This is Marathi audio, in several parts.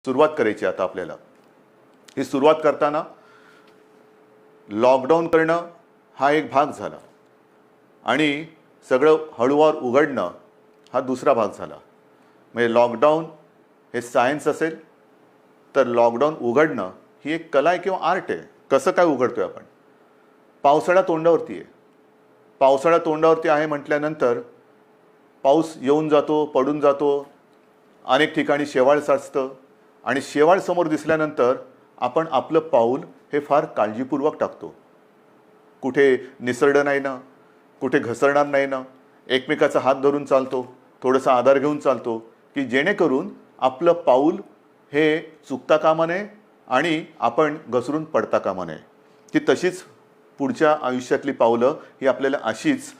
सुरुवात करायची आता आपल्याला. ही सुरुवात करताना लॉकडाऊन करणं हा एक भाग झाला आणि सगळं हळूवार उघडणं हा दुसरा भाग झाला. म्हणजे लॉकडाऊन हे सायन्स असेल तर लॉकडाऊन उघडणं ही एक कला आहे किंवा आर्ट आहे. कसं काय उघडतोय आपण? पावसाळा तोंडावरती आहे. पावसाळा तोंडावरती आहे म्हटल्यानंतर पाऊस येऊन जातो, पडून जातो, अनेक ठिकाणी शेवाळ साचतं आणि शेवाळ समोर दिसल्यानंतर आपण आपलं पाऊल हे फार काळजीपूर्वक टाकतो. कुठे निसरडं नाही ना, कुठे घसरणार नाही ना, एकमेकाचा हात धरून चालतो, थोडासा आधार घेऊन चालतो की जेणेकरून आपलं पाऊल हे चुकता कामा नये आणि आपण घसरून पडता कामा नये. की तशीच पुढच्या आयुष्यातली पावलं ही आपल्याला अशीच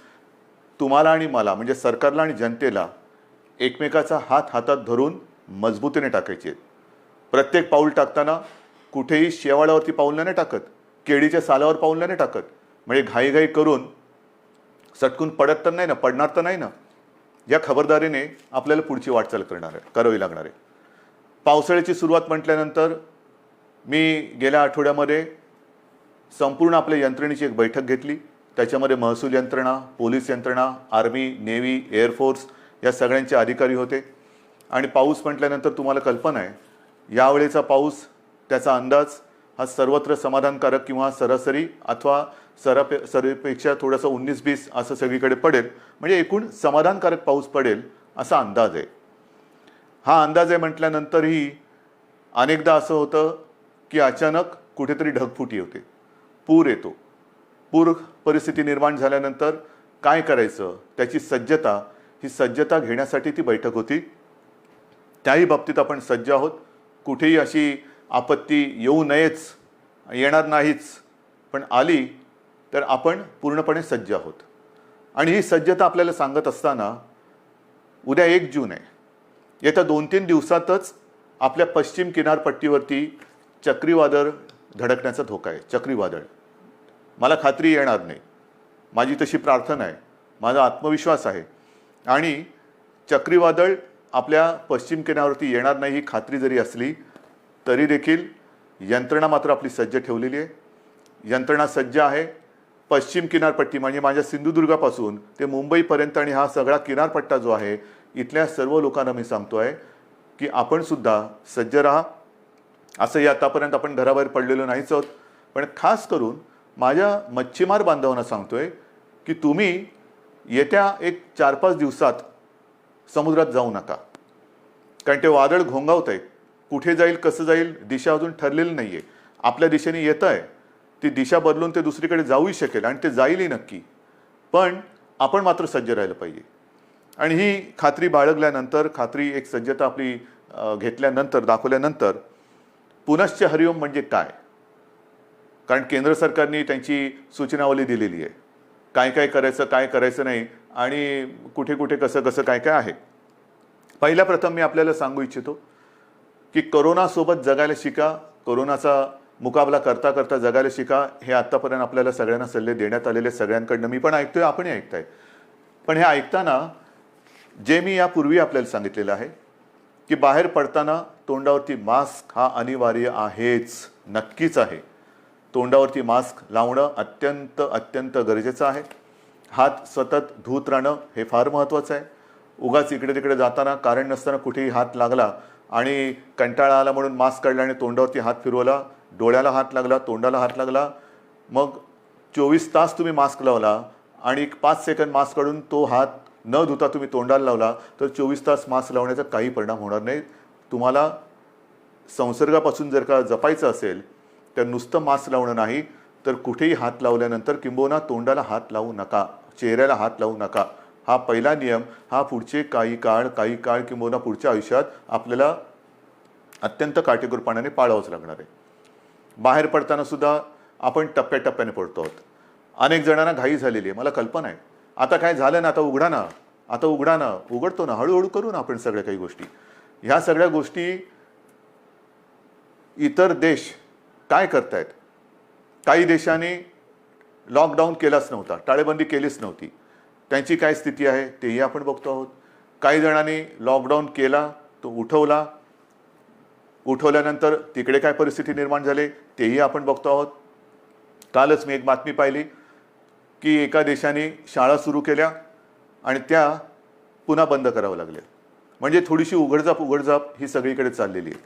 तुम्हाला आणि मला म्हणजे सरकारला आणि जनतेला एकमेकाचा हात हातात धरून मजबूतीने टाकायचे. प्रत्येक पाऊल टाकताना कुठेही शेवाळावरती पाऊल नाही टाकत, केळीच्या सालावर पाऊल नाही टाकत. म्हणजे घाईघाई करून सटकून पडत तर नाही ना, पडणार तर नाही ना, या खबरदारीने आपल्याला पुढची वाटचाल करावी लागणार आहे. पावसाळ्याची सुरुवात म्हटल्यानंतर मी गेल्या आठवड्यामध्ये संपूर्ण आपल्या यंत्रणेची एक बैठक घेतली. त्याच्यामध्ये महसूल यंत्रणा, पोलीस यंत्रणा, आर्मी, नेव्ही, एअरफोर्स या सगळ्यांचे अधिकारी होते. आणि पाऊस म्हटल्यानंतर तुम्हाला कल्पना आहे, यावेळेचा पाऊस त्याचा अंदाज हा सर्वत्र समाधानकारक किंवा सरासरी अथवा सरीपेक्षा थोडासा 19-20 असं सगळीकडे पडेल. म्हणजे एकूण समाधानकारक पाऊस पडेल असा अंदाज आहे. हा अंदाज आहे म्हटल्यानंतरही अनेकदा असं होतं की अचानक कुठेतरी ढगफुटी होते, पूर येतो. पूर परिस्थिती निर्माण झाल्यानंतर काय करायचं त्याची सज्जता घेण्यासाठी ती बैठक होती. त्याही बाबतीत आपण सज्ज आहोत. कुठेही अशी आपत्ती येऊ नयेच, येणार नाहीच, पण आली तर आपण पूर्णपणे सज्ज आहोत. आणि ही सज्जता आपल्याला सांगत असताना उद्या 1 जून आहे. येत्या 2-3 दिवसातच आपल्या पश्चिम किनारपट्टीवरती चक्रीवादळ धडकण्याचा धोका आहे. चक्रीवादळ मला खात्री येणार नाही, माझी तशी प्रार्थना आहे, माझा आत्मविश्वास आहे. आणि चक्रीवादळ आपल्या पश्चिम किनाऱ्यावरती येणार नाही ही खात्री जरी असली तरी देखील यंत्रणा मात्र आपली सज्ज ठेवलेली आहे. यंत्रणा सज्ज आहे. पश्चिम किनारपट्टी म्हणजे माझ्या सिंधुदुर्गापासून ते मुंबईपर्यंत आणि हा सगळा किनारपट्टा जो आहे, इथल्या सर्व लोकांना मी सांगतो आहे की आपण सुद्धा सज्ज राहा. असंही आतापर्यंत आपण घराबाहेर पडलेलो नाहीच आहोत, पण खास करून माझ्या मच्छीमार बांधवांना सांगतोय की तुम्ही येत्या एक 4-5 दिवसात समुद्रात जाऊ नका. कारण ते वादळ घोंगावत आहे. कुठे जाईल, कसं जाईल, दिशा अजून ठरलेली नाही आहे. आपल्या दिशेने येत आहे, ती दिशा बदलून ते दुसरीकडे जाऊही शकेल आणि ते जाईलही नक्की. पण आपण मात्र सज्ज राहिलं पाहिजे. आणि ही खात्री बाळगल्यानंतर, खात्री एक सज्जता आपली घेतल्यानंतर, दाखवल्यानंतर पुनश्च हरिओम म्हणजे काय? कारण केंद्र सरकारने त्यांची सूचनावली दिलेली आहे, काय काय करायचं, काय करायचं नाही आणि कुठे कुठे कसं कसं काय काय आहे. पहिल्या प्रथम मी आपल्याला सांगू इच्छितो की कोरोनासोबत जगायला शिका. कोरोनाचा मुकाबला करता करता जगायला शिका. हे आत्तापर्यंत आपल्याला सगळ्यांना सल्ले देण्यात आलेले, सगळ्यांकडनं मी पण ऐकतोय, आपणही ऐकताय. पण हे ऐकताना जे मी यापूर्वी आपल्याला सांगितलेलं आहे की बाहेर पडताना तोंडावरती मास्क हा अनिवार्य आहेच, नक्कीच आहे. तोंडावरती मास्क लावणं अत्यंत अत्यंत गरजेचं आहे. हात सतत धुत राहणं हे फार महत्त्वाचं आहे. उगाच इकडे तिकडे जाताना कारण नसताना कुठेही हात लागला आणि कंटाळा आला म्हणून मास्क काढला आणि तोंडावरती हात फिरवला, डोळ्याला हात लागला, तोंडाला हात लागला, मग 24 तास तुम्ही मास्क लावला आणि 5 सेकंद मास्क काढून तो हात न धुता तुम्ही तोंडाला लावला तर 24 तास मास्क लावण्याचा काही परिणाम होणार नाही. तुम्हाला संसर्गापासून जर का जपायचं असेल तर नुसतं मास्क लावणं नाही तर कुठेही हात लावल्यानंतर किंबहुना तोंडाला हात लावू नका, चेहऱ्याला हात लावू नका. हा पहिला नियम हा पुढचे काही काळ किंबहुना पुढच्या आयुष्यात आपल्याला अत्यंत काटेकोरपणाने पाळावंच लागणार आहे. बाहेर पडताना सुद्धा आपण टप्प्याटप्प्याने पडतो आहोत. अनेक जणांना घाई झालेली आहे, मला कल्पना आहे. आता काय झालं ना, आता उघडा ना, उघडतो ना, हळूहळू करू ना आपण सगळ्या काही गोष्टी. ह्या सगळ्या गोष्टी इतर देश काय करतायत? काही देशांनी लॉकडाऊन केलाच नव्हता, टाळेबंदी केलीच नव्हती. त्यांची काय स्थिती आहे तेही आपण बघतो आहोत. काही जणांनी लॉकडाऊन केला, तो उठवला, उठवल्यानंतर तिकडे काय परिस्थिती निर्माण झाली तेही आपण बघतो आहोत. कालच मी एक बातमी पाहिली की एका देशाने शाळा सुरू केल्या आणि त्या पुन्हा बंद करावं लागल्या. म्हणजे थोडीशी उघडझाप ही सगळीकडे चाललेली आहे.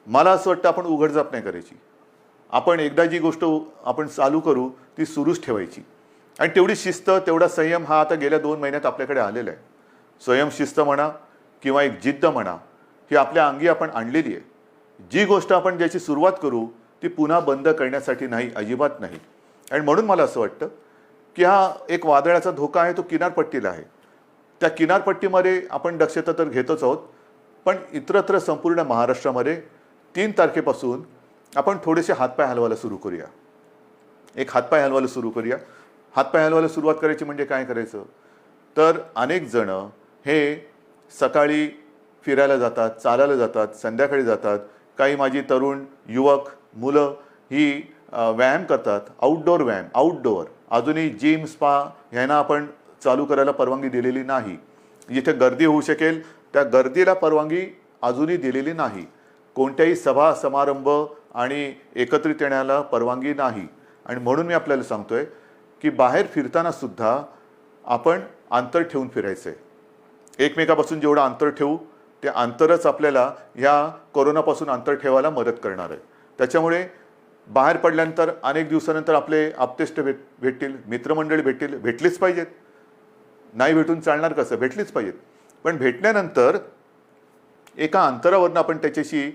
मला असं वाटतं आपण उघडझाप नाही करायची. आपण एकदा जी गोष्ट आपण चालू करू ती सुरूच ठेवायची. आणि तेवढी शिस्त, तेवढा संयम हा आता गेल्या 2 महिन्यात आपल्याकडे आलेला आहे. स्वयंशिस्त म्हणा किंवा एक जिद्द म्हणा, ही आपल्या अंगी आपण आणलेली आहे. जी गोष्ट आपण ज्याची सुरुवात करू ती पुन्हा बंद करण्यासाठी नाही, अजिबात नाही. आणि म्हणून मला असं वाटतं की हा एक वादळाचा धोका आहे, तो किनारपट्टीला आहे. त्या किनारपट्टीमध्ये आपण दक्षता तर घेतोच आहोत, पण इतरत्र संपूर्ण महाराष्ट्रामध्ये 3 तारखेपासून आपण थोडेसे हातपाय हलवायला सुरू करूया. एक हातपाय हलवायला सुरू करूया. हातपाय हलवायला सुरुवात करायची म्हणजे काय करायचं, तर अनेक जण हे सकाळी फिरायला जातात, चालायला जातात, संध्याकाळी जातात. काही माझी तरुण युवक मुलं ही व्यायाम करतात, आउटडोअर व्यायाम. आउटडोअर अजूनही जिम, स्पा ह्यांना आपण चालू करायला परवानगी दिलेली नाही. जिथे गर्दी होऊ शकेल त्या गर्दीला परवानगी अजूनही दिलेली नाही. कोणत्याही सभा समारंभ आणि एकत्रित येण्याला परवानगी नाही. आणि म्हणून मी आपल्याला सांगतोय की बाहेर फिरताना सुद्धा आपण अंतर ठेवून फिरायचं आहे. एकमेकापासून जेवढं अंतर ठेवू ते अंतरच आपल्याला ह्या कोरोनापासून अंतर ठेवायला मदत करणार आहे. त्याच्यामुळे बाहेर पडल्यानंतर अनेक दिवसानंतर आपले आप्तेष्ट भेटतील, मित्रमंडळी भेटलीच पाहिजेत. नाही भेटून चालणार कसं, भेटलीच पाहिजेत. पण भेटल्यानंतर एका अंतरावरून आपण त्याच्याशी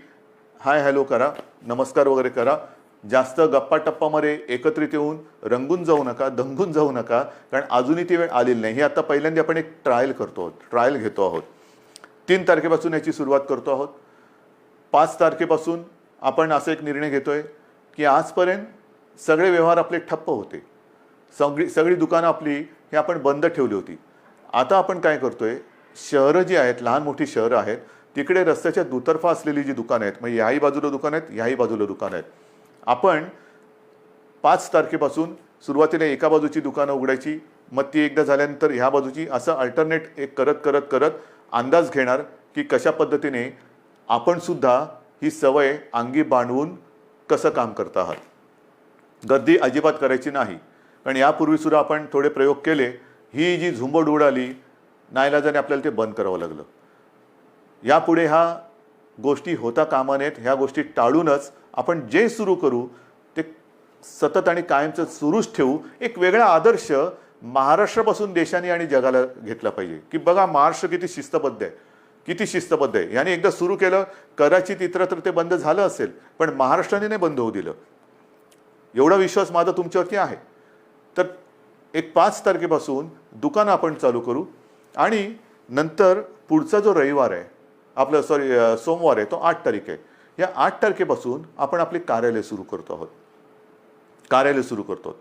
हाय हॅलो करा, नमस्कार वगैरे करा. जास्त गप्पा टप्पामध्ये एकत्रित येऊन रंगून जाऊ नका, दंगून जाऊ नका, कारण अजूनही ती वेळ आलेली नाही. ही आता पहिल्यांदा आपण एक ट्रायल करतो आहोत, ट्रायल घेतो आहोत. 3 तारखेपासून याची सुरुवात करतो आहोत. 5 तारखेपासून आपण असा एक निर्णय घेतोय की आजपर्यंत सगळे व्यवहार आपले ठप्प होते, सगळी दुकानं आपली हे आपण बंद ठेवली होती. आता आपण काय करतोय, शहरं जी आहेत, लहान मोठी शहरं आहेत, तिकडे रस्त्याच्या दुतर्फा असलेली जी दुकानं आहेत, म्हणजे याही बाजूला दुकानं आहेत, याही बाजूला दुकानं आहेत, आपण 5 तारखेपासून सुरुवातीला एका बाजूची दुकानं उघडायची, मग ती एकदा झाल्यानंतर ह्या बाजूची, असं अल्टरनेट एक करत अंदाज घेणार की कशा पद्धतीने आपण सुद्धा ही सवय अंगी बांधवून कसं काम करत आहात. गर्दी अजिबात करायची नाही, कारण यापूर्वीसुद्धा आपण थोडे प्रयोग केले. ही जी झुंबड उडाली, नाईलाजाने आपल्याला ते बंद करावं लागलं. यापुढे ह्या गोष्टी होता कामा नयेत. ह्या गोष्टी टाळूनच आपण जे सुरू करू ते सतत आणि कायमचं सुरूच ठेवू. एक वेगळा आदर्श महाराष्ट्रापासून देशाने आणि जगाला घेतला पाहिजे की बघा महाराष्ट्र किती शिस्तबद्ध आहे, किती शिस्तबद्ध आहे. याने एकदा सुरू केलं, कदाचित इतरत्र ते बंद झालं असेल, पण महाराष्ट्राने नाही बंद होऊ दिलं. एवढा विश्वास माझा तुमच्यावरती आहे. तर एक 5 तारखेपासून दुकानं आपण चालू करू आणि नंतर पुढचा जो रविवार आहे आपलं, सोमवार आहे, तो 8 तारीख आहे. या 8 तारखेपासून आपण आपले कार्यालय सुरू करतो आहोत. कार्यालय सुरू करतो.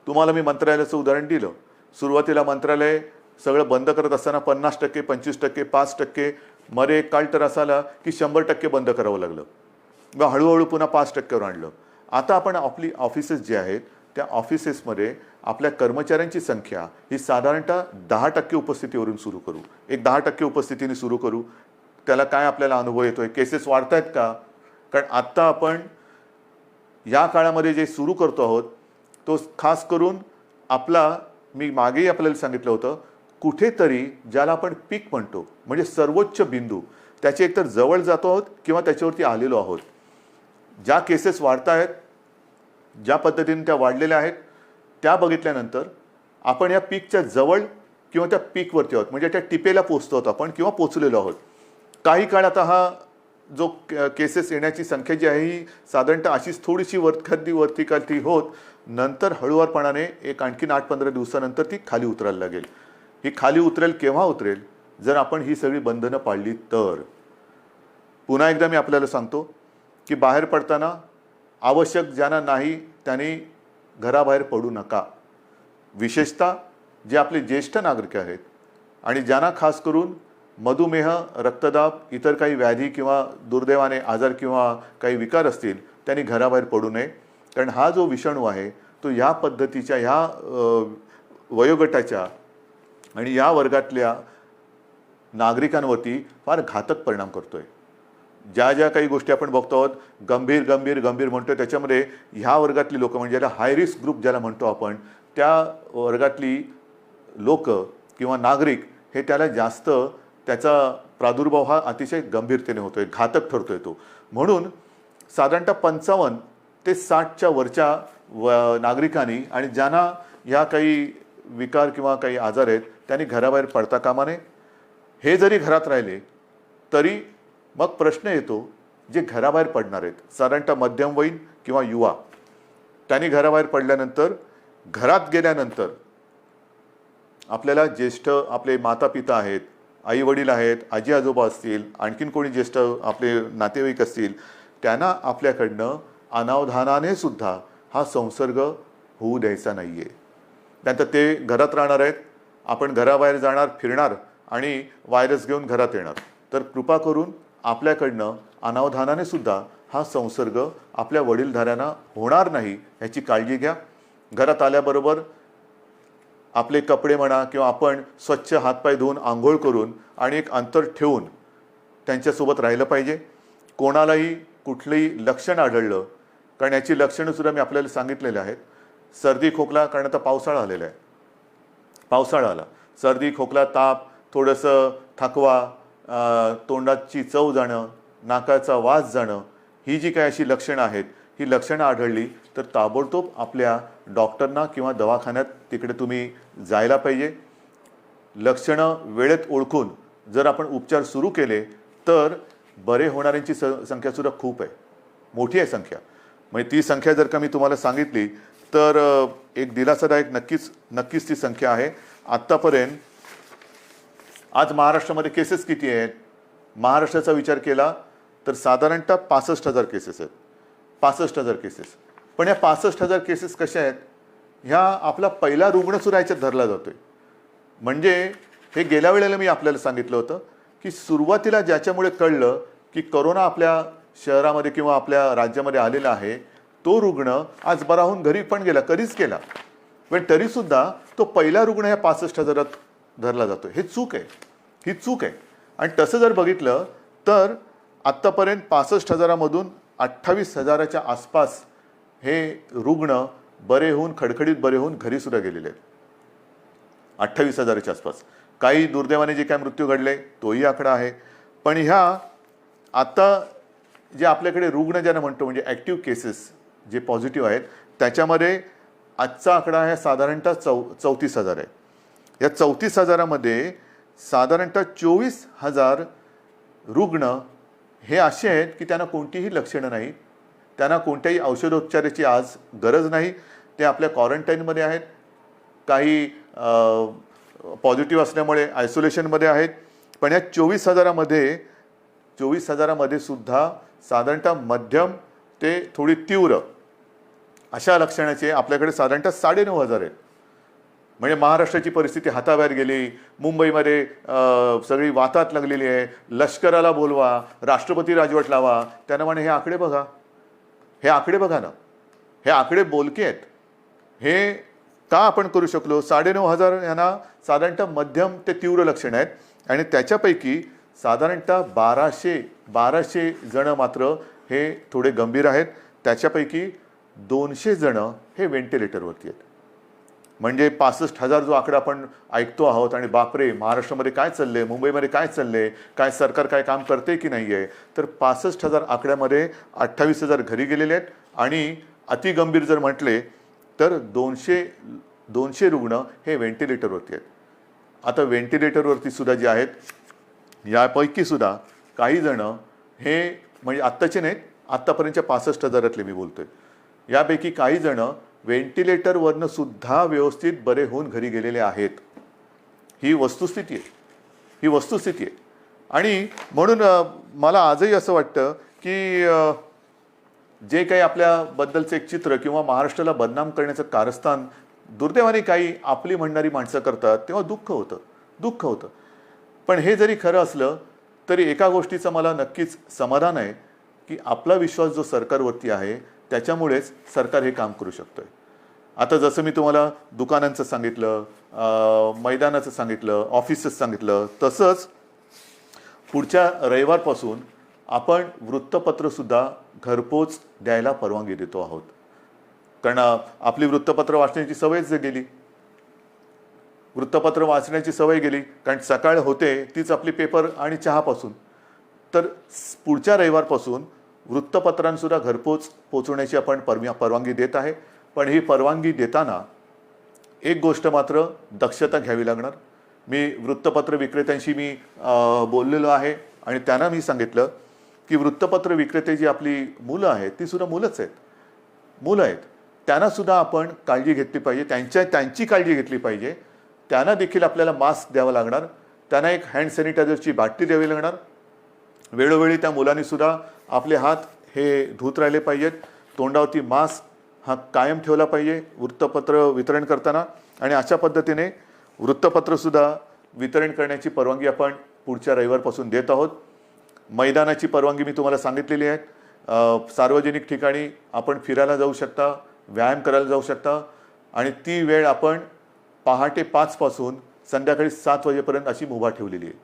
तुम्हाला मी मंत्रालयाचं उदाहरण दिलं. सुरुवातीला मंत्रालय सगळं बंद करत असताना 50%, 25%, 5% मध्ये एक काळ तर असा आला की 100% बंद करावं लागलं. मग हळूहळू पुन्हा 5%वर आणलं. आता आपण आपली ऑफिसेस जे आहेत त्या ऑफिसेसमध्ये आपल्या कर्मचाऱ्यांची संख्या ही साधारणतः 10% उपस्थितीवरून सुरू करू. एक 10% उपस्थितीने सुरू करू. त्याला काय आपल्याला अनुभव येतोय, केसेस वाढत आहेत का? कारण आत्ता आपण या काळामध्ये जे सुरू करतो आहोत तो खास करून आपला, मी मागेही आपल्याला सांगितलं होतं, कुठेतरी ज्याला आपण पीक म्हणतो म्हणजे सर्वोच्च बिंदू, त्याच्या एकतर जवळ जातो आहोत किंवा त्याच्यावरती आलेलो आहोत. ज्या केसेस वाढत आहेत, ज्या पद्धतीने त्या वाढलेल्या आहेत, त्या बघितल्यानंतर आपण या पीकच्या जवळ किंवा त्या पीकवरती आहोत, म्हणजे त्या टिपेला पोचतो आहोत आपण किंवा पोचलेलो आहोत. काही काळ आता हा जो केसेस येण्याची संख्या जी आहे ही साधारणतः अशीच थोडीशी वरती खाली होत नंतर हळूवारपणाने एक आणखीन 8-15 दिवसानंतर ती खाली उतरायला लागेल. ही खाली उतरेल केव्हा उतरेल, जर आपण ही सगळी बंधनं पाळली तर. पुन्हा एकदा मी आपल्याला सांगतो की बाहेर पडताना आवश्यक ज्यांना नाही त्यांनी घराबाहेर पडू नका. विशेषतः जे आपले ज्येष्ठ नागरिक आहेत आणि ज्यांना खास करून मधुमेह, रक्तदाब, इतर काही व्याधी किंवा दुर्दैवाने आजार किंवा काही विकार असतील त्यांनी घराबाहेर पडू नये. कारण हा जो विषाणू आहे तो या पद्धतीच्या ह्या वयोगटाच्या आणि या वर्गातल्या नागरिकांवरती फार घातक परिणाम करतोय. ज्या ज्या काही गोष्टी आपण बघतो आहोत, गंभीर गंभीर गंभीर म्हणतो, त्याच्यामध्ये ह्या वर्गातली लोक म्हणजे ज्याला हाय रिस्क ग्रुप ज्याला म्हणतो आपण, त्या वर्गातली लोक किंवा नागरिक हे त्याला जास्त त्याचा प्रादुर्भाव हा अतिशय गंभीरतेने होतोय, घातक ठरतोय तो. म्हणून साधारणतः 55 ते 60च्या वरच्या नागरिकांनी आणि ज्यांना ह्या काही विकार किंवा काही आजार आहेत त्यांनी घराबाहेर पडता कामा नये. हे जरी घरात राहिले तरी मग प्रश्न येतो, जे घराबाहेर पडणार आहेत साधारणतः मध्यमवयीन किंवा युवा, त्यांनी घराबाहेर पडल्यानंतर घरात गेल्यानंतर आपल्याला ज्येष्ठ आपले माता पिता आहेत, आई वडील आहेत, आजी आजोबा असतील, आणखीन कोणी ज्येष्ठ आपले नातेवाईक असतील, त्यांना आपल्याकडनं अनावधानाने सुद्धा हा संसर्ग होऊ द्यायचा नाही आहे. त्यानंतर ते घरात राहणार आहेत, आपण घराबाहेर जाणार, फिरणार आणि व्हायरस घेऊन घरात येणार. तर कृपा करून आपल्याकडनं अनावधानाने सुद्धा हा संसर्ग आपल्या वडीलधाऱ्यांना होणार नाही ह्याची काळजी घ्या. घरात आल्याबरोबर आपले कपडे म्हणा किंवा आपण स्वच्छ हातपाय धुवून आंघोळ करून आणि एक अंतर ठेवून त्यांच्यासोबत राहिलं पाहिजे. कोणालाही कुठलंही लक्षण आढळलं, कारण याची लक्षणंसुद्धा मी आपल्याला सांगितलेली आहेत. सर्दी खोकला, कारण आता पावसाळा आलेला आहे, पावसाळा आला, सर्दी खोकला ताप, थोडंसं थकवा, तोंडाची चव जाणं, नाकाचा वास जाणं, ही जी काही अशी लक्षणं आहेत, ही लक्षणं आढळली तर ताबडतोब आपल्या डॉक्टरना किंवा दवाखान्यात तिकडे तुम्ही जायला पाहिजे. लक्षणं वेळेत ओळखून जर आपण उपचार सुरू केले तर बरे होणाऱ्यांची संख्यासुद्धा खूप आहे, मोठी आहे संख्या. म्हणजे ती संख्या जर का मी तुम्हाला सांगितली तर एक दिलासादायक नक्कीच ती संख्या आहे. आत्तापर्यंत आज महाराष्ट्रामध्ये केसेस किती आहेत? महाराष्ट्राचा विचार केला तर साधारणतः 65,000 केसेस आहेत, 65,000 केसेस. पण या 65,000 केसेस कशा आहेत? ह्या आपला पहिला रुग्णसुद्धा याच्यात धरला जातोय. म्हणजे हे गेल्या वेळेला मी आपल्याला सांगितलं होतं की सुरुवातीला ज्याच्यामुळे कळलं की कोरोना आपल्या शहरामध्ये किंवा आपल्या राज्यामध्ये आलेला आहे, तो रुग्ण आज बरा होऊन घरी पण गेला, कधीच गेला, पण तरीसुद्धा तो पहिला रुग्ण ह्या 65,000 धरला जातो. हे चूक आहे, ही चूक आहे. आणि तसं जर बघितलं तर आत्तापर्यंत 65,000मधून 28,000च्या आसपास हे रुग्ण बरे होऊन, खडखडीत बरे होऊन घरीसुद्धा गेलेले आहेत. 28,000च्या आसपास. काही दुर्दैवाने जे काय मृत्यू घडले तोही आकडा आहे. पण ह्या आता जे आपल्याकडे रुग्ण ज्यांना म्हणतो म्हणजे ॲक्टिव्ह केसेस जे पॉझिटिव्ह आहेत, त्याच्यामध्ये आजचा आकडा आहे साधारणतः 34,000 आहे. या 34,000मध्ये साधारणतः 24,000 रुग्ण हे असे आहेत की त्यांना कोणतीही लक्षणं नाही, त्यांना कोणत्याही औषधोपचाराची आज गरज नाही, ते आपल्या क्वारंटाईनमध्ये आहेत. काही पॉझिटिव्ह असल्यामुळे आयसोलेशनमध्ये आहेत. पण या 24,000मध्ये सुद्धा साधारणतः मध्यम ते थोडी तीव्र अशा लक्षणाचे आपल्याकडे साधारणतः 9,500 आहेत. म्हणजे महाराष्ट्राची परिस्थिती हाताबाहेर गेली. मुंबईमध्ये सगळी वातात लागलेली आहे. लष्कराला बोलवा, राष्ट्रपती राजवट लावा, त्यांना म्हणे हे आकडे बघा, हे आकडे बघा ना, हे आकडे बोलके आहेत. हे का आपण करू शकलो? 9,500 यांना साधारणतः मध्यम ते तीव्र लक्षणं आहेत आणि त्याच्यापैकी साधारणतः 1200 जण मात्र हे थोडे गंभीर आहेत. त्याच्यापैकी 200 जण हे व्हेंटिलेटरवरती आहेत. म्हणजे 65,000 जो आकडा आपण ऐकतो आहोत आणि बापरे महाराष्ट्रामध्ये काय चाललंय, मुंबईमध्ये काय चाललंय, काय सरकार काय काम करते की नाही आहे, तर 65,000 आकड्यामध्ये 28,000 घरी गेलेले आहेत आणि अतिगंभीर जर म्हटले तर 200 रुग्ण हे व्हेंटिलेटरवरती आहेत. आता व्हेंटिलेटरवरती सुद्धा जे आहेत यापैकी सुद्धा काही जण हे म्हणजे आत्ताचे नाहीत, आत्तापर्यंतच्या 65,000तले मी बोलतोय, यापैकी काही जण व्हेंटिलेटरवरनं सुद्धा व्यवस्थित बरे होऊन घरी गेलेले आहेत. ही वस्तुस्थिती आहे, ही वस्तुस्थिती आहे. आणि म्हणून मला आजही असं वाटतं की जे काही आपल्याबद्दलचं एक चित्र किंवा महाराष्ट्राला बदनाम करण्याचं कारस्थान दुर्दैवाने काही आपली म्हणणारी माणसं करतात, तेव्हा दुःख होतं. पण हे जरी खरं असलं तरी एका गोष्टीचं मला नक्कीच समाधान आहे की आपला विश्वास जो सरकारवरती आहे त्याच्यामुळेच सरकार हे काम करू शकतोय. आता जसं मी तुम्हाला दुकानांचं सांगितलं, मैदानाचं सांगितलं, ऑफिसचं सांगितलं, तसंच पुढच्या रविवारपासून आपण वृत्तपत्रसुद्धा घरपोच द्यायला परवानगी देतो आहोत. कारण आपली वृत्तपत्र वाचण्याची सवयच गेली. वृत्तपत्र वाचण्याची सवय गेली, कारण सकाळ होते तीच आपली पेपर आणि चहापासून. तर पुढच्या रविवारपासून वृत्तपत्रांसुद्धा घरपोच पोचवण्याची आपण परवानगी देत आहे. पण ही परवानगी देताना एक गोष्ट मात्र दक्षता घ्यावी लागणार. मी वृत्तपत्र विक्रेत्यांशी बोललेलो आहे आणि त्यांना मी सांगितलं की वृत्तपत्र विक्रेते जी आपली मुलं आहेत ती सुद्धा मुलं आहेत. त्यांनासुद्धा आपण काळजी घेतली पाहिजे, त्यांची काळजी घेतली पाहिजे. त्यांना देखील आपल्याला मास्क द्यावा लागणार, त्यांना एक हँड सॅनिटायझरची बाटली द्यावी लागणार. वेळोवेळी त्या मुलांनीसुद्धा आपले हात हे धुत राहिले पाहिजेत. तोंडावरती मास्क हा कायम ठेवला पाहिजे वृत्तपत्र वितरण करताना. आणि अशा पद्धतीने वृत्तपत्रसुद्धा वितरण करण्याची परवानगी आपण पुढच्या रविवारपासून देत आहोत. मैदानाची परवानगी मी तुम्हाला सांगितलेली आहे. सार्वजनिक ठिकाणी आपण फिरायला जाऊ शकता, व्यायाम करायला जाऊ शकता आणि ती वेळ आपण पहाटे 5 पासून संध्याकाळी 7 वाजेपर्यंत अशी मुभा ठेवलेली आहे.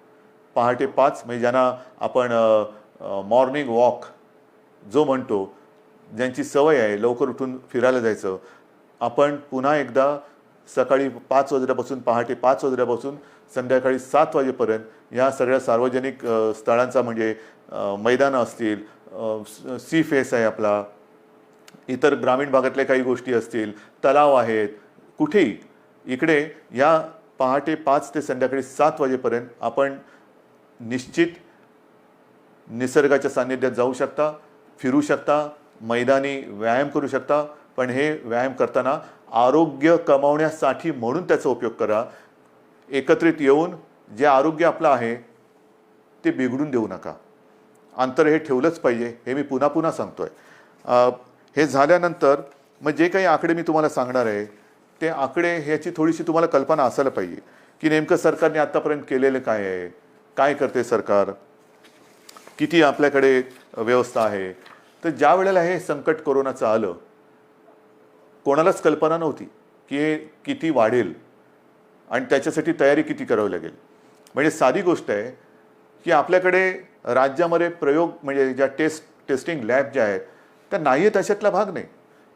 पहाटे 5 म्हणजे ज्यांना आपण मॉर्निंग वॉक जो म्हणतो, ज्यांची सवय आहे लवकर उठून फिरायला जायचं, आपण पुन्हा एकदा सकाळी 5 वाजल्यापासून पहाटे 5 वाजल्यापासून संध्याकाळी 7 वाजेपर्यंत या सगळ्या सार्वजनिक स्थळांचा म्हणजे मैदानं असतील, सी फेस आहे आपला, इतर ग्रामीण भागातल्या काही गोष्टी असतील, तलाव आहेत, कुठेही इकडे या पहाटे 5 ते संध्याकाळी 7 वाजेपर्यंत आपण निश्चित निसर्गाच्या सान्निध्यात जाऊ शकता, फिरू शकता, मैदानी व्यायाम करू शकता. पण हे व्यायाम करताना आरोग्य कमावण्यासाठी म्हणून त्याचा उपयोग करा. एकत्रित येऊन जे आरोग्य आपलं आहे ते बिघडून देऊ नका. अंतर हे ठेवलंच पाहिजे, हे मी पुन्हा पुन्हा सांगतोय. हे झाल्यानंतर मग जे काही आकडे मी तुम्हाला सांगणार आहे ते आकडे ह्याची थोडीशी तुम्हाला कल्पना असायला पाहिजे की नेमकं सरकारने आत्तापर्यंत केलेलं काय आहे, काय करते सरकार, किती आपल्याकडे व्यवस्था आहे. तर ज्या वेळेला हे संकट कोरोनाचं आलं, कोणालाच कल्पना नव्हती की हे किती वाढेल आणि त्याच्यासाठी तयारी किती करावी लागेल. म्हणजे साधी गोष्ट आहे की आपल्याकडे राज्यामध्ये प्रयोग म्हणजे ज्या टेस्टिंग लॅब ज्या आहेत त्या नाही आहेत अशातला भाग नाही.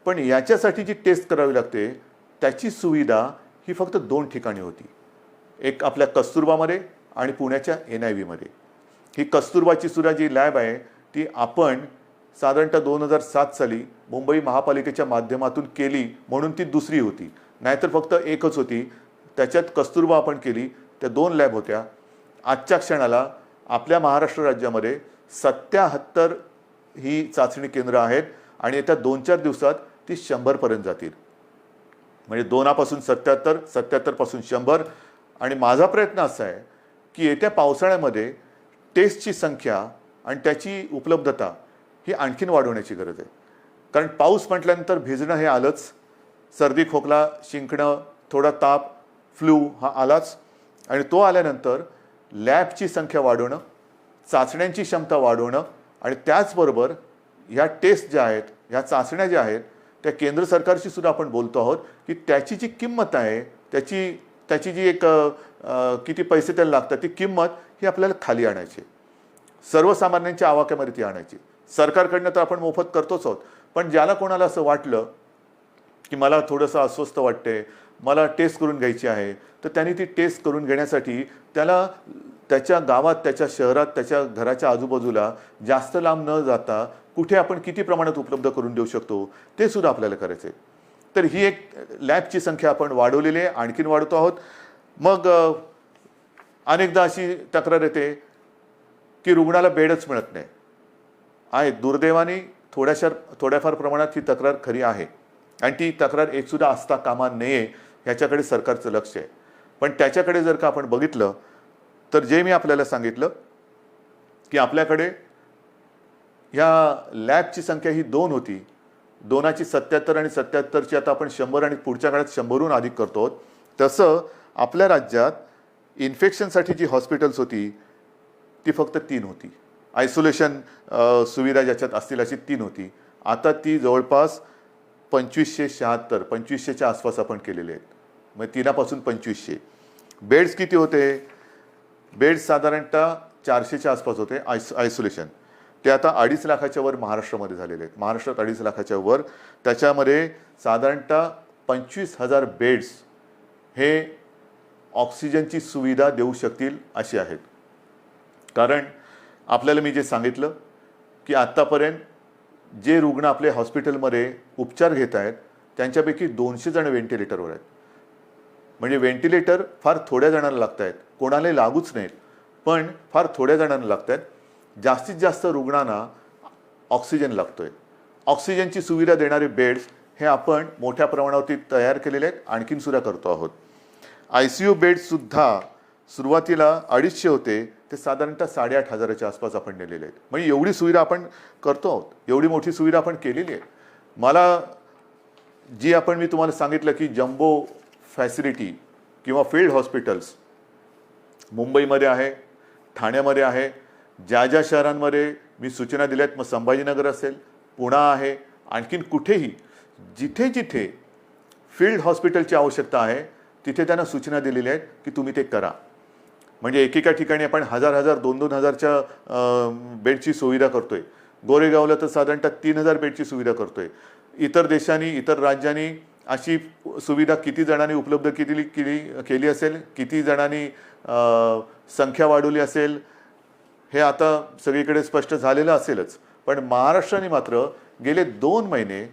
पण याच्यासाठी जी टेस्ट करावी लागते त्याची सुविधा ही फक्त 2 ठिकाणी होती. एक आपल्या कस्तुरबामध्ये आणि पुण्याच्या NIVमध्ये. ही कस्तुरबाची सुद्धा जी लॅब आहे ती आपण साधारणतः 2007 साली मुंबई महापालिकेच्या माध्यमातून केली म्हणून ती दुसरी होती, नाहीतर फक्त एकच होती. त्याच्यात कस्तुरबा आपण केली, त्या 2 लॅब होत्या. आजच्या क्षणाला आपल्या महाराष्ट्र राज्यामध्ये 77 ही चाचणी केंद्र आहेत आणि येत्या 2-4 दिवसात ती 100 पर्यंत जातील. म्हणजे 2 पासून 77, 77 पासून 100. आणि माझा प्रयत्न असा आहे की येत्या पावसाळ्यामध्ये टेस्टची संख्या आणि त्याची उपलब्धता ही आणखीन वाढवण्याची गरज आहे. कारण पाऊस म्हटल्यानंतर भिजणं हे आलंच, सर्दी खोकला शिंकणं, थोडा ताप, फ्लू हा आलाच. आणि तो आल्यानंतर लॅबची संख्या वाढवणं, चाचण्यांची क्षमता वाढवणं आणि त्याचबरोबर ह्या टेस्ट ज्या आहेत, ह्या चाचण्या ज्या आहेत त्या केंद्र सरकारशी सुद्धा आपण बोलतो आहोत की त्याची जी किंमत आहे, त्याची जी एक किती पैसे त्याला लागतात ती किंमत ही आपल्याला खाली आणायची, सर्वसामान्यांच्या आवाक्यामध्ये ती आणायची. सरकारकडनं तर आपण मोफत करतोच आहोत, पण ज्याला कोणाला असं वाटलं की मला थोडंसं अस्वस्थ वाटते, मला टेस्ट करून घ्यायची आहे, तर त्यांनी ती टेस्ट करून घेण्यासाठी त्याला त्याच्या गावात, त्याच्या शहरात, त्याच्या घराच्या आजूबाजूला जास्त लांब न जाता कुठे आपण किती प्रमाणात उपलब्ध करून देऊ शकतो ते सुद्धा आपल्याला करायचं आहे. तर ही एक लॅबची संख्या आपण वाढवलेली आहे, आणखीन वाढवतो आहोत. मग अनेकदा अशी तक्रार येते की रुग्णाला बेडच मिळत नाही आहे. दुर्दैवाने थोड्याफार प्रमाणात ही तक्रार खरी आहे आणि ती तक्रार एकसुद्धा असता कामा नये ह्याच्याकडे सरकारचं लक्ष आहे. पण त्याच्याकडे जर का आपण बघितलं तर जे मी आपल्याला सांगितलं की आपल्याकडे ह्या लॅबची संख्या ही 2 होती, 2ची 77 आणि 77ची आता आपण 100 आणि पुढच्या काळात 100हून अधिक करतो. तसं आपल्या राज्यात इन्फेक्शनसाठी जी हॉस्पिटल्स होती ती फक्त 3 होती. आयसोलेशन सुविधा ज्याच्यात असतील अशी 3 होती. आता ती जवळपास 2576, 2500च्या आसपास आपण केलेले आहेत. मग 3 पासून 2500. बेड्स किती होते? बेड्स साधारणतः 400च्या आसपास होते आयसोलेशन. ते आता 2.5 लाखाच्या वर महाराष्ट्रामध्ये झालेले आहेत. महाराष्ट्रात 2.5 लाखाच्या वर. त्याच्यामध्ये साधारणतः 25,000 बेड्स हे ऑक्सिजनची सुविधा देऊ शकतील अशी आहेत. कारण आपल्याला मी जे सांगितलं की आत्तापर्यंत जे रुग्ण आपले हॉस्पिटलमध्ये उपचार घेत आहेत त्यांच्यापैकी 200 जण व्हेंटिलेटरवर आहेत. म्हणजे व्हेंटिलेटर फार थोड्या जणांना लागत आहेत, कोणालाही लागूच नाहीत, पण फार थोड्या जणांना लागत आहेत. जास्तीत जास्त रुग्णांना ऑक्सिजन लागतोय. ऑक्सिजनची सुविधा देणारे बेड्स हे आपण मोठ्या प्रमाणावरती तयार केलेले आहेत, आणखीन सुद्धा करतो आहोत. ICU बेड्ससुद्धा सुरुवातीला 250 होते, ते साधारणतः 8,500च्या आसपास आपण नेलेले आहेत. म्हणजे एवढी सुविधा आपण करतो आहोत, एवढी मोठी सुविधा आपण केलेली आहे. मला जी मी तुम्हाला सांगितलं की जम्बो फॅसिलिटी किंवा फील्ड हॉस्पिटल्स मुंबईमध्ये आहे, ठाण्यामध्ये आहे, ज्या ज्या शहरांमध्ये मी सूचना दिल्या आहेत, मग संभाजीनगर असेल, पुणा आहे, आणखीन कुठेही जिथे जिथे फील्ड हॉस्पिटलची आवश्यकता आहे तिथे त्यांना सूचना दिलेल्या आहेत की तुम्ही ते करा. म्हणजे एकेका ठिकाणी आपण 1,000, 2,000च्या बेडची सुविधा करतोय. गोरेगावला तर साधारणतः 3,000 बेडची सुविधा करतोय. इतर देशांनी, इतर राज्यांनी अशी सुविधा किती जणांनी उपलब्ध केली असेल, किती जणांनी संख्या वाढवली असेल, हे आता सगळीकडे स्पष्ट झालेलं असेलच. पण महाराष्ट्राने मात्र गेले 2 महिने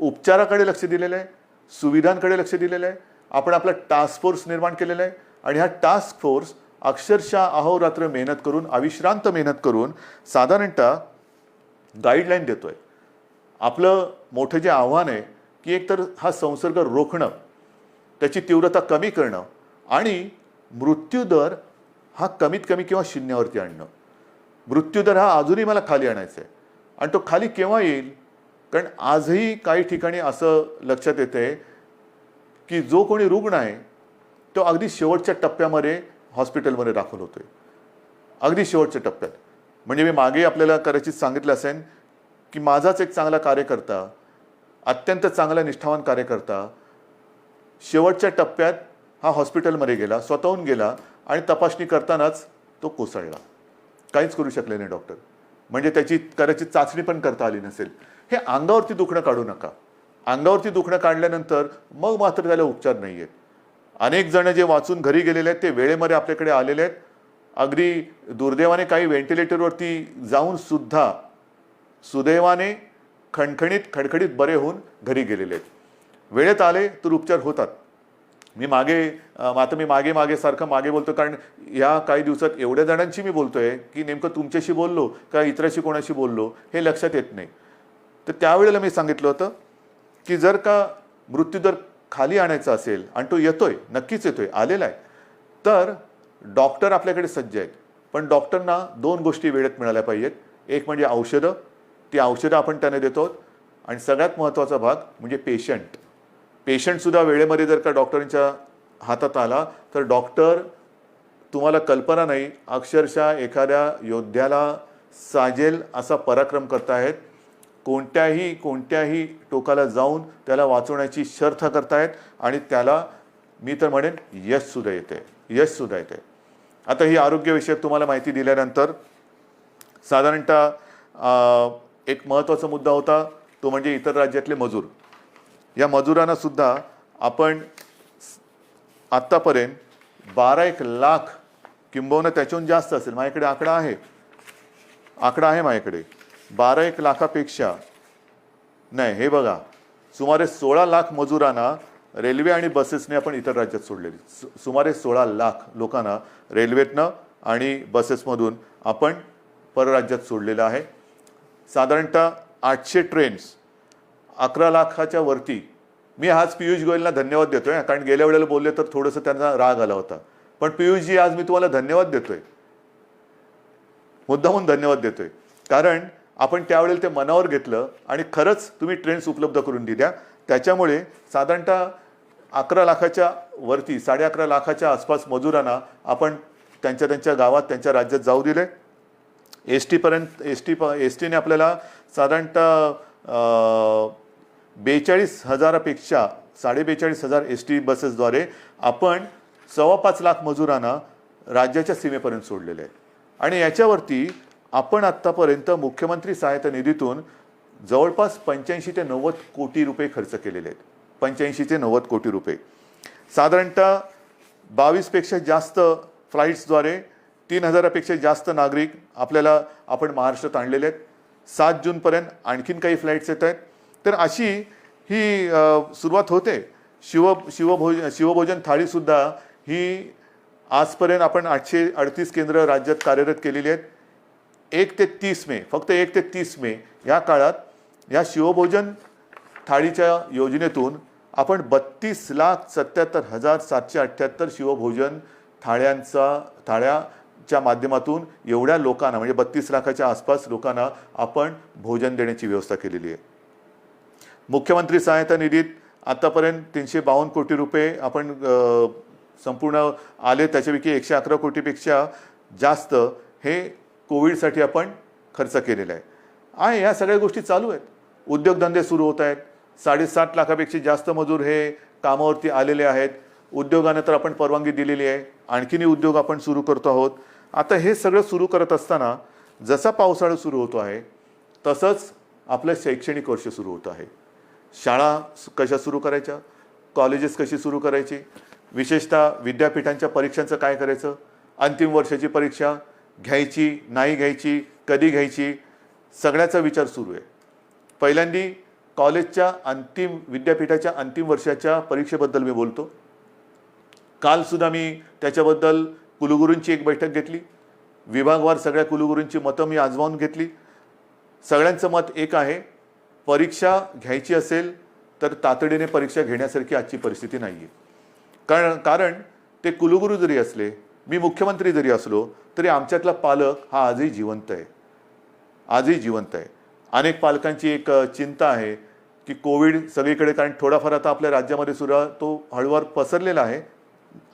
उपचाराकडे लक्ष दिलेलं आहे, सुविधांकडे लक्ष दिलेलं आहे. आपण आपला टास्क फोर्स निर्माण केलेला आहे आणि हा टास्क फोर्स अक्षरशः अहोरात्र मेहनत करून, अविश्रांत मेहनत करून साधारणतः गाईडलाईन देतोय. आपलं मोठं जे आव्हान आहे की एकतर हा संसर्ग रोखणं, त्याची तीव्रता कमी करणं आणि मृत्यूदर हा कमीत कमी किंवा शून्यावरती आणणं. मृत्यूदर हा अजूनही मला खाली आणायचा आहे. आणि तो खाली केव्हा येईल? कारण आजही काही ठिकाणी असं लक्षात येते की जो कोणी रुग्ण आहे तो अगदी शेवटच्या टप्प्यामध्ये हॉस्पिटलमध्ये दाखल होतोय, अगदी शेवटच्या टप्प्यात. म्हणजे मी मागे आपल्याला कदाचित सांगितलं असेल की माझाच एक चांगला कार्यकर्ता, अत्यंत चांगला निष्ठावान कार्यकर्ता शेवटच्या टप्प्यात हा हॉस्पिटलमध्ये गेला, स्वतःहून गेला आणि तपासणी करतानाच तो कोसळला. काहीच करू शकले नाही डॉक्टर. म्हणजे त्याची कदाचित चाचणी पण करता आली नसेल. हे अंगावरती दुखणं काढू नका. अंगावरती दुखणं काढल्यानंतर मग मात्र त्याला उपचार नाही आहेत. अनेक जण जे वाचून घरी गेलेले आहेत ते वेळेमध्ये आपल्याकडे आलेले आहेत. अगदी दुर्दैवाने काही व्हेंटिलेटरवरती जाऊन सुद्धा सुदैवाने खडखडीत बरे होऊन घरी गेलेले आहेत. वेळेत आले तर उपचार होतात. मी मागे सारखं मागे बोलतो, कारण या काही दिवसात एवढ्या जणांशी मी बोलतोय की नेमकं तुमच्याशी बोललो का इतराशी कोणाशी बोललो हे लक्षात येत नाही. तर त्यावेळेला मी सांगितलं होतं की जर का मृत्यूदर खाली आणायचा असेल आणि तो येतोय, नक्कीच येतोय, आलेला आहे, तर डॉक्टर आपल्याकडे सज्ज आहेत. पण डॉक्टरना 2 गोष्टी वेळेत मिळाल्या पाहिजेत. एक म्हणजे औषधं, ती औषधं आपण त्यांना देतो. आणि सगळ्यात महत्त्वाचा भाग म्हणजे पेशंटसुद्धा वेळेमध्ये जर का डॉक्टरांच्या हातात आला तर डॉक्टर, तुम्हाला कल्पना नाही, अक्षरशः एखाद्या योद्ध्याला साजेल असा पराक्रम करतायत. कोणत्याही टोकाला जाऊन त्याला वाचवण्याची शर्थ करतायत आणि त्याला मी तर म्हणेन यशसुद्धा येते. आता ही आरोग्यविषयक तुम्हाला माहिती दिल्यानंतर साधारणतः एक महत्त्वाचा मुद्दा होता, तो म्हणजे इतर राज्यातले मजूर. या मजुरांना सुद्धा आपण आत्तापर्यंत 12 लाख किंबहुना त्याच्याहून जास्त असेल, माझ्याकडे आकडा आहे माझ्याकडे, 12 लाखापेक्षा नाही, हे बघा, सुमारे 16 लाख मजुरांना रेल्वे आणि बसेसने आपण इतर राज्यात सोडलेली. सुमारे 16 लाख लोकांना रेल्वेतनं आणि बसेसमधून आपण परराज्यात सोडलेलं आहे. साधारणतः 800 ट्रेन्स, 11 लाखाच्या वरती. मी आज पियुष गोयलला धन्यवाद देतोय, कारण गेल्या वेळेला बोलले तर थोडंसं त्यांचा राग आला होता. पण पियुषजी, आज मी तुम्हाला धन्यवाद देतोय, मुद्दामून धन्यवाद देतोय, कारण आपण त्यावेळेला ते मनावर घेतलं आणि खरंच तुम्ही ट्रेन्स उपलब्ध करून दिल्या. त्याच्यामुळे साधारणतः 11 लाखाच्या वरती, 11.5 लाखाच्या आसपास मजुरांना आपण त्यांच्या गावात, त्यांच्या राज्यात जाऊ दिले. एस टीने आपल्याला साधारणतः 42,000पेक्षा 42,500 एस टी बसेसद्वारे आपण 5.25 लाख मजुरांना राज्याच्या सीमेपर्यंत सोडलेले आहे. आणि याच्यावरती आपण आत्तापर्यंत मुख्यमंत्री सहायता निधीतून जवळपास 85 ते 90 कोटी रुपये खर्च केलेले आहेत. 85 ते 90 कोटी रुपये. साधारणतः 22 पेक्षा जास्त फ्लाईट्सद्वारे 3000पेक्षा जास्त नागरिक आपण महाराष्ट्रात आणलेले आहेत. 7 जूनपर्यंत आणखीन काही फ्लाईट्स येत आहेत. तर अशी ही सुरुवात होते. शिवभोजन थाळीसुद्धा ही आजपर्यंत आपण 838 केंद्र राज्यात कार्यरत केलेली आहेत. 1 ते 30 मे, फक्त 1 ते 30 मे या काळात या शिवभोजन थाळीच्या योजनेतून आपण 32,77,778 शिवभोजन थाळ्याच्या माध्यमातून एवढ्या लोकांना, म्हणजे 32 लाखाच्या आसपास लोकांना आपण भोजन देण्याची व्यवस्था केलेली आहे. मुख्यमंत्री सहायता निधीत आतापर्यंत 352 कोटी रुपये आपण संपूर्ण आले. त्याच्यापैकी 111 कोटीपेक्षा जास्त हे कोविडसाठी आपण खर्च केलेला आहे. या सगळ्या गोष्टी चालू आहेत. उद्योगधंदे सुरू होत आहेत. 7.5 लाखापेक्षा जास्त मजूर हे कामावरती आलेले आहेत. उद्योगांना तर आपण परवानगी दिलेली आहे. आणखीनही उद्योग आपण सुरू करतो आहोत. आता हे सगळं सुरू करत असताना जसा पावसाळा सुरू होतो आहे तसंच आपलं शैक्षणिक वर्ष सुरू होतं आहे. शाळा कशा सुरू करायच्या, कॉलेजेस कशी सुरू करायची, विशेषतः विद्यापीठांच्या परीक्षांचं काय करायचं, अंतिम वर्षाची परीक्षा घ्यायची नाही घ्यायची, कधी घ्यायची, सगळ्याचा विचार सुरू आहे. पहिल्यांदी कॉलेजच्या विद्यापीठाच्या अंतिम वर्षाच्या परीक्षेबद्दल मी बोलतो. कालसुद्धा मी त्याच्याबद्दल कुलगुरूंची एक बैठक घेतली. विभागवार सगळ्या कुलगुरूंची मतं मी आजमावून घेतली. सगळ्यांचं मत एक आहे, परीक्षा घ्यायची असेल तर तातडीने परीक्षा घेण्यासारखी आजची परिस्थिती नाही आहे. कारण ते कुलगुरू जरी असले, मी मुख्यमंत्री जरी असलो तरी आमच्यातला पालक हा आजही जिवंत आहे. अनेक पालकांची एक चिंता आहे की कोविड सगळीकडे, कारण थोडाफार आता आपल्या राज्यामध्ये सुद्धा तो हळूवार पसरलेला आहे.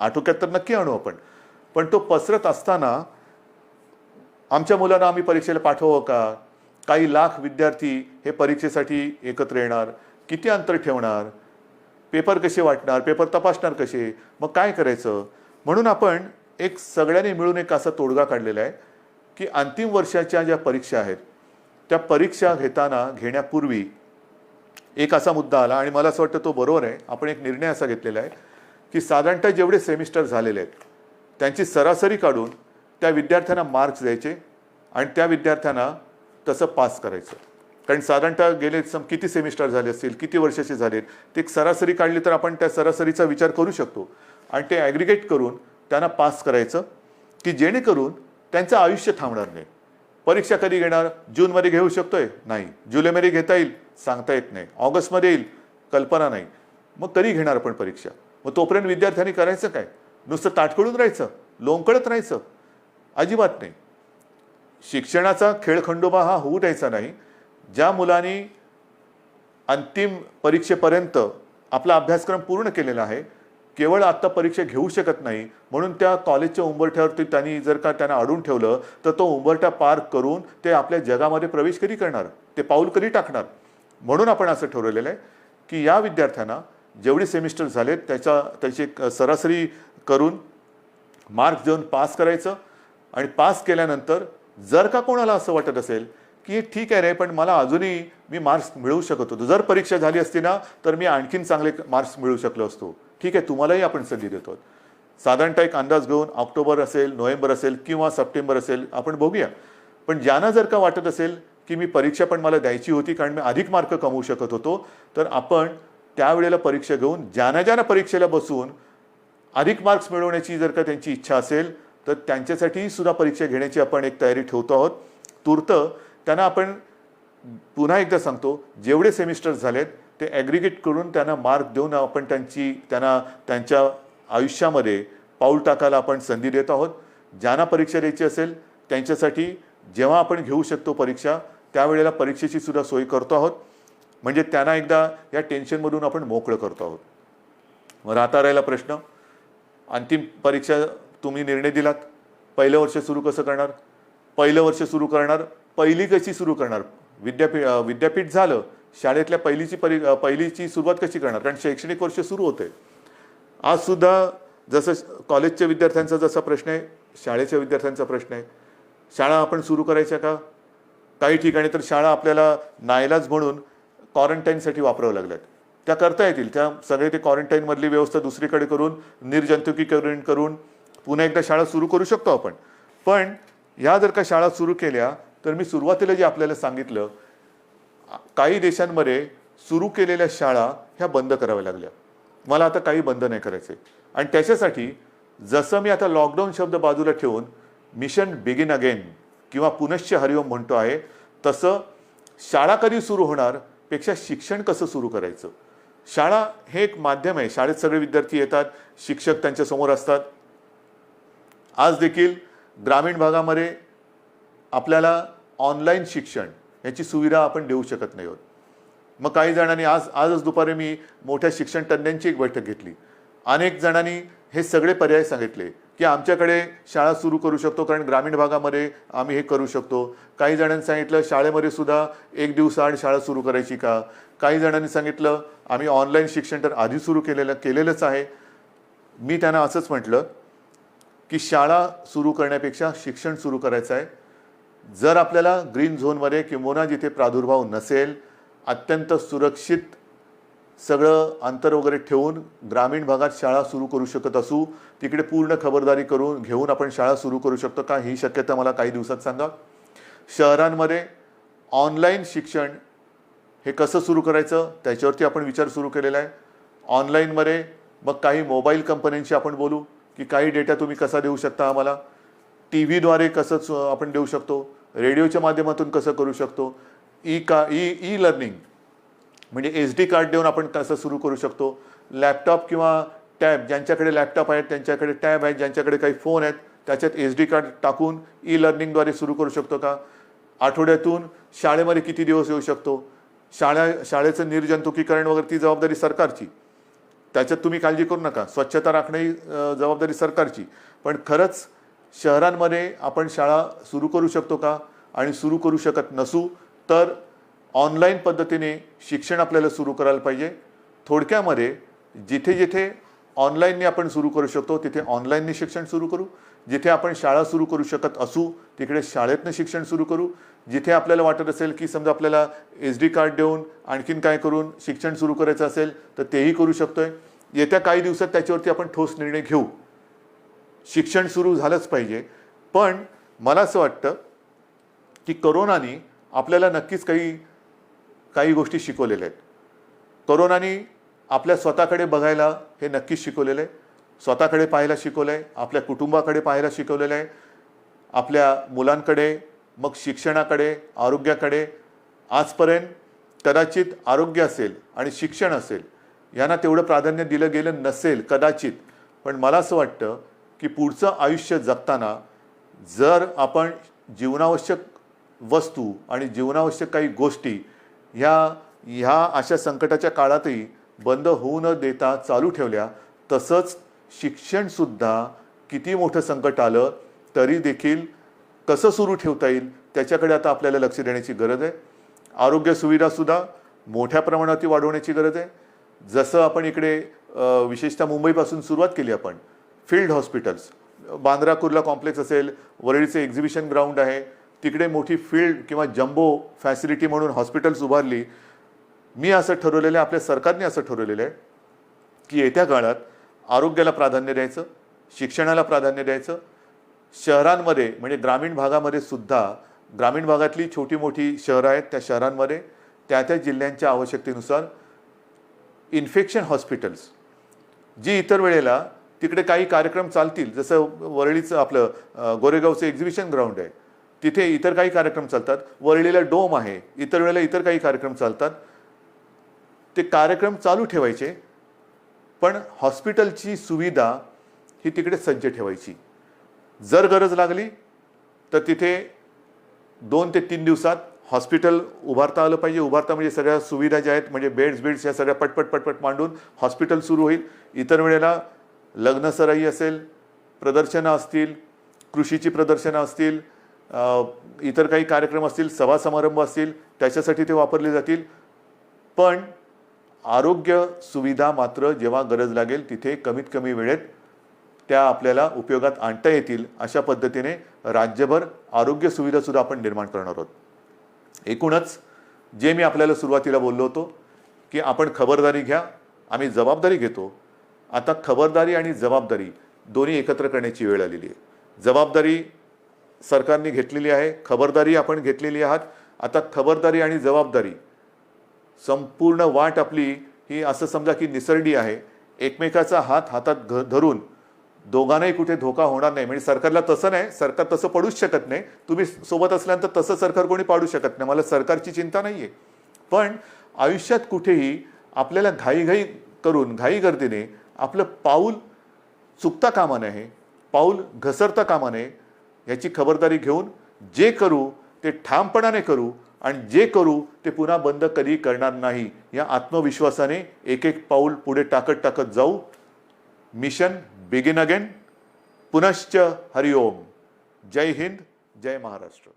आटोक्यात तर नक्की आणू आपण, पण तो पसरत असताना आमच्या मुलांना आम्ही परीक्षेला पाठवावं का? काही लाख विद्यार्थी हे परीक्षेसाठी एकत्र येणार, किती अंतर ठेवणार, पेपर कसे वाटणार, पेपर तपासणार कसे, मग काय करायचं? म्हणून आपण एक सगळ्यांनी मिळून एक असा तोडगा काढलेला आहे की अंतिम वर्षाच्या ज्या परीक्षा आहेत त्या परीक्षा घेण्यापूर्वी एक असा मुद्दा आला आणि मला असं वाटतं तो बरोबर आहे. आपण एक निर्णय असा घेतलेला आहे की साधारणतः जेवढे सेमिस्टर झालेले आहेत त्यांची सरासरी काढून त्या विद्यार्थ्यांना मार्क्स द्यायचे आणि त्या विद्यार्थ्यांना तसं पास करायचं. कारण साधारणतः गेले किती सेमिस्टर झाले असतील, किती वर्षाचे झालेत, ते एक सरासरी काढली तर आपण त्या सरासरीचा विचार करू शकतो आणि ते ॲग्रिगेट करून त्यांना पास करायचं की जेणेकरून त्यांचं आयुष्य थांबणार नाही. परीक्षा कधी घेणार? जूनमध्ये घेऊ शकतोय? नाही. जुलैमध्ये घेता येईल? सांगता येत नाही. ऑगस्टमध्ये येईल? कल्पना नाही. मग कधी घेणार आपण परीक्षा? मग तोपर्यंत विद्यार्थ्यांनी करायचं काय? नुसतं ताटकळून राहायचं, लोंबकळत राहायचं? अजिबात नाही. शिक्षणाचा खेळखंडोबा हा होऊ द्यायचा नाही. ज्या मुलांनी अंतिम परीक्षेपर्यंत आपला अभ्यासक्रम पूर्ण केलेला आहे, केवळ आत्ता परीक्षा घेऊ शकत नाही म्हणून त्या कॉलेजच्या उंबरठ्यावरती त्यांनी जर का त्यांना अडून ठेवलं तर तो उंबरठा पार करून ते आपल्या जगामध्ये प्रवेश कधी करणार, ते पाऊल कधी टाकणार? म्हणून आपण असं ठरवलेलं आहे की या विद्यार्थ्यांना जेवढे सेमिस्टर झालेत त्याची सरासरी करून मार्क्स देऊन पास करायचं. आणि पास केल्यानंतर जर का कोणाला असं वाटत असेल की ठीक आहे रे, पण मला अजूनही मी मार्क्स मिळवू शकत होतो, जर परीक्षा झाली असती ना तर मी आणखीन चांगले मार्क्स मिळवू शकलो असतो, ठीक आहे, तुम्हालाही आपण संधी देतो. साधारणतः एक अंदाज घेऊन ऑक्टोबर असेल, नोव्हेंबर असेल किंवा सप्टेंबर असेल आपण बघूया. पण ज्यांना जर का वाटत असेल की मी परीक्षा पण मला द्यायची होती कारण मी अधिक मार्क कमवू शकत होतो, तर आपण त्यावेळेला परीक्षा घेऊन ज्यांना परीक्षेला बसून अधिक मार्क्स मिळवण्याची जर का त्यांची इच्छा असेल तर त्यांच्यासाठी सुद्धा परीक्षा घेण्याची आपण एक तयारी ठेवतो आहोत. तूर्त त्यांना आपण पुन्हा एकदा सांगतो, जेवढे सेमिस्टर झालेत ते ॲग्रिगेट करून त्यांना मार्क देऊन आपण त्यांना त्यांच्या आयुष्यामध्ये पाऊल टाकायला आपण संधी देत आहोत. ज्यांना परीक्षा द्यायची असेल त्यांच्यासाठी जेव्हा आपण घेऊ शकतो परीक्षा त्यावेळेला परीक्षेची सुद्धा सोय करतो आहोत. म्हणजे त्यांना एकदा या टेन्शनमधून आपण मोकळं करतो आहोत. मग राहता राहिला प्रश्न, अंतिम परीक्षा तुम्ही निर्णय दिलात, पहिलं वर्ष सुरू कसं करणार? पहिलं वर्ष सुरू करणार, पहिली कशी सुरू करणार? विद्यापीठ झालं, शाळेतल्या पहिलीची सुरुवात कशी करणार? कारण शैक्षणिक वर्ष सुरू होते. आज सुद्धा जसं कॉलेजच्या विद्यार्थ्यांचा जसा प्रश्न आहे, शाळेच्या विद्यार्थ्यांचा प्रश्न आहे. शाळा आपण सुरू करायच्या का? काही ठिकाणी तर शाळा आपल्याला नाईलाज म्हणून क्वारंटाईनसाठी वापरावं लागल्यात. त्या करता येतील, त्या सगळे ते क्वारंटाईनमधली व्यवस्था दुसरीकडे करून निर्जंतुकीकरण करून पुन्हा एकदा शाळा सुरू करू शकतो आपण. पण ह्या जर का शाळा सुरू केल्या तर मी सुरुवातीला जे आपल्याला सांगितलं, काही देशांमध्ये सुरू केलेल्या शाळा ह्या बंद कराव्या लागल्या. मला आता काही बंद नाही करायचे. आणि त्याच्यासाठी जसं मी आता लॉकडाऊन शब्द बाजूला ठेवून मिशन बिगिन अगेन किंवा पुनश्च हरिओम म्हणतो आहे, तसं शाळा कधी सुरू होणार पेक्षा शिक्षण कसं सुरू करायचं. शाळा हे एक माध्यम आहे. शाळेत सगळे विद्यार्थी येतात, शिक्षक त्यांच्या समोर असतात. आज देखील ग्रामीण भागामध्ये आपल्याला ऑनलाईन शिक्षण याची सुविधा आपण देऊ शकत नाही आहोत. मग काही जणांनी आजच दुपारी मी मोठ्या शिक्षण तज्ज्ञांची एक बैठक घेतली. अनेक जणांनी हे सगळे पर्याय सांगितले की आमच्याकडे शाळा सुरू करू शकतो, कारण ग्रामीण भागामध्ये आम्ही हे करू शकतो. काही जणांनी सांगितलं शाळेमध्ये सुद्धा एक दिवसाआड शाळा सुरू करायची का. काही जणांनी सांगितलं आम्ही ऑनलाईन शिक्षण तर आधी सुरू केलेलंच आहे. मी त्यांना असंच म्हटलं की शाळा सुरू करण्यापेक्षा शिक्षण सुरू करायचं आहे. जर आपल्याला ग्रीन झोनमध्ये किंवा जिथे प्रादुर्भाव नसेल, अत्यंत सुरक्षित सगळं अंतर वगैरे ठेवून ग्रामीण भागात शाळा सुरू करू शकत असू, तिकडे पूर्ण खबरदारी घेऊन आपण शाळा सुरू करू शकतो का, ही शक्यता मला काही दिवसात सांगा. शहरांमध्ये ऑनलाईन शिक्षण हे कसं सुरू करायचं त्याच्यावरती आपण विचार सुरू केलेला आहे. ऑनलाईनमध्ये मग काही मोबाईल कंपन्यांशी आपण बोलू की काही डेटा तुम्ही कसा देऊ शकता आम्हाला, टी व्हीद्वारे कसं आपण देऊ शकतो, रेडिओच्या माध्यमातून कसं करू शकतो, ई लर्निंग म्हणजे SD कार्ड देऊन आपण कसं सुरू करू शकतो. लॅपटॉप किंवा टॅब, ज्यांच्याकडे लॅपटॉप आहेत त्यांच्याकडे टॅब आहेत, ज्यांच्याकडे काही फोन आहेत त्याच्यात SD कार्ड टाकून ई लर्निंगद्वारे सुरू करू शकतो का. आठवड्यातून शाळेमध्ये किती दिवस येऊ शकतो. शाळेचं निर्जंतुकीकरण वगैरे ती जबाबदारी सरकारची, त्याच्यात तुम्ही काळजी करू नका. स्वच्छता राखणे ही जबाबदारी सरकारची. पण खरंच शहरांमध्ये आपण शाळा सुरू करू शकतो का. आणि सुरू करू शकत नसू तर ऑनलाईन पद्धतीने शिक्षण आपल्याला सुरू करायला पाहिजे. थोडक्यामध्ये जिथे जिथे ऑनलाईनने आपण सुरू करू शकतो तिथे ऑनलाईनने शिक्षण सुरू करू. जिथे आपण शाळा सुरू करू शकत असू तिकडे शाळेतनं शिक्षण सुरू करू. जिथे आपल्याला वाटत असेल की समजा आपल्याला SD कार्ड देऊन आणखीन काय करून शिक्षण सुरू करायचं असेल तर तेही करू शकतोय. येत्या काही दिवसात त्याच्यावरती आपण ठोस निर्णय घेऊ. शिक्षण सुरू झालंच पाहिजे. पण मला असं वाटतं की कोरोनाने आपल्याला नक्कीच काही गोष्टी शिकवलेल्या आहेत. कोरोनाने आपल्या स्वतःकडे बघायला हे नक्कीच शिकवलेलं आहे. स्वतःकडे पाहायला शिकवलं आहे, आपल्या कुटुंबाकडे पाहायला शिकवलेलं आहे, आपल्या मुलांकडे, मग शिक्षणाकडे, आरोग्याकडे. आजपर्यंत कदाचित आरोग्य असेल आणि शिक्षण असेल यांना तेवढं प्राधान्य दिलं गेलं नसेल कदाचित. पण मला असं वाटतं की पुढचं आयुष्य जगताना जर आपण जीवनावश्यक वस्तू आणि जीवनावश्यक काही गोष्टी ह्या अशा संकटाच्या काळातही बंद होऊ न देता चालू ठेवल्या, तसंच शिक्षणसुद्धा किती मोठं संकट आलं तरी देखील कसं सुरू ठेवता येईल त्याच्याकडे आता आपल्याला लक्ष देण्याची गरज आहे. आरोग्य सुविधासुद्धा मोठ्या प्रमाणात वाढवण्याची गरज आहे. जसं आपण इकडे विशेषतः मुंबईपासून सुरुवात केली आपण, field hospitals, Bandra Kurla complex असेल, वरळीचे एक्झिबिशन ग्राउंड आहे, तिकडे मोठी फील्ड किंवा जम्बो फॅसिलिटी म्हणून हॉस्पिटल्स उभारली. मी असं ठरवलेलं आहे, आपल्या सरकारने असं ठरवलेलं आहे की येत्या काळात आरोग्याला प्राधान्य द्यायचं, शिक्षणाला प्राधान्य द्यायचं. शहरांमध्ये म्हणजे ग्रामीण भागामध्ये सुद्धा, ग्रामीण भागातली छोटी मोठी शहरं आहेत त्या शहरांमध्ये त्या जिल्ह्यांच्या आवश्यकतेनुसार इन्फेक्शन हॉस्पिटल्स, जी इतर वेळेला तिकडे काही कार्यक्रम चालतील, जसं वरळीचं आपलं गोरेगावचं एक्झिबिशन ग्राउंड आहे, तिथे इतर काही कार्यक्रम चालतात. वरळीला डोम आहे, इतर वेळेला इतर काही कार्यक्रम चालतात. ते कार्यक्रम चालू ठेवायचे, पण हॉस्पिटलची सुविधा ही तिकडे सज्ज ठेवायची. जर गरज लागली तर तिथे 2 ते 3 दिवसात हॉस्पिटल उभारता आलं पाहिजे. उभारता म्हणजे सगळ्या सुविधा ज्या आहेत, म्हणजे बेड्स या सगळ्या पटपट मांडून हॉस्पिटल सुरू होईल. इतर वेळेला लग्नसराई असेल, प्रदर्शनं असतील, कृषीची प्रदर्शनं असतील, इतर काही कार्यक्रम असतील, सभा समारंभ असतील, त्याच्यासाठी ते वापरले जातील. पण आरोग्य सुविधा मात्र जेव्हा गरज लागेल तिथे कमीत कमी वेळेत त्या आपल्याला उपयोगात आणता येतील अशा पद्धतीने राज्यभर आरोग्य सुविधासुद्धा आपण निर्माण करणार आहोत. एकूणच जे मी आपल्याला सुरुवातीला बोललो होतो की आपण खबरदारी घ्या, आम्ही जबाबदारी घेतो. आता खबरदारी आणि जबाबदारी दोन्ही एकत्र करण्याची वेळ आलेली आहे. जबाबदारी सरकारने घेतलेली आहे, खबरदारी आपण घेतलेली आहात. आता खबरदारी आणि जबाबदारी संपूर्ण वाट आपली ही असं समजा की निसरडी आहे. एकमेकाचा हात हातात धरून दोघांनाही कुठे धोका होणार नाही. म्हणजे सरकारला तसं नाही, सरकार तसं पडूच शकत नाही. तुम्ही सोबत असल्यानंतर तसं सरकार कोणी पाडू शकत नाही. मला सरकारची चिंता नाही आहे. पण आयुष्यात कुठेही आपल्याला घाईघाई करून घाई गर्दीने आपलं पाऊल चुकता कामा नये, पाऊल घसरता कामा नये. याची खबरदारी घेऊन जे करू ते ठामपणाने करू आणि जे करू ते पुन्हा बंद कधी करणार नाही या आत्मविश्वासाने एक एक पाऊल पुढे टाकत टाकत जाऊ. Mission begin again. पुनश्च हरिओम. जय हिंद, जय महाराष्ट्र.